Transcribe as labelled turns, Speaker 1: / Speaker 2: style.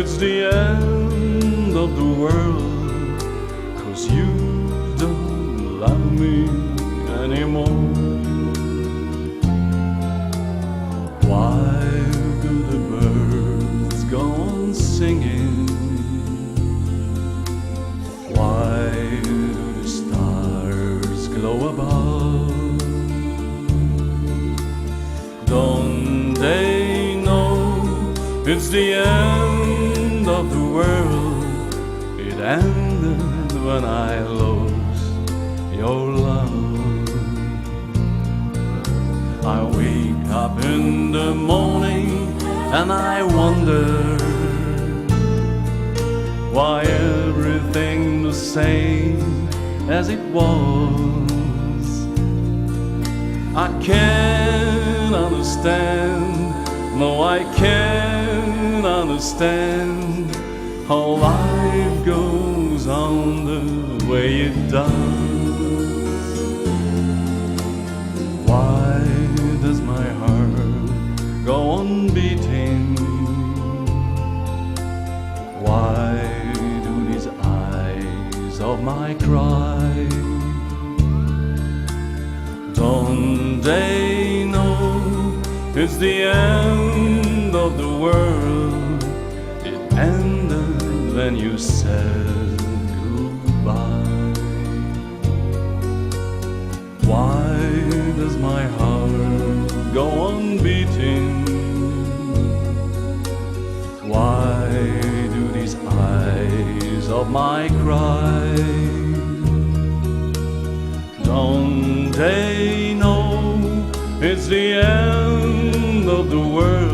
Speaker 1: it's the end of the world, 'cause you don't love me anymore. Why do the birds go on singing? Why do the stars glow above? Don't they know it's the end of the world? It ended when I lost your love. I wake up in the morning and I wonder why everything the same as it was. I can't understand, no I can't understand how life goes on the way it does. Why does my heart go on beating? Why do these eyes of mine cry? Don't they know it's the end of the world? It ended when you said goodbye. Why does my heart go on beating? Why do these eyes of mine cry? Don't they know it's the end of the world?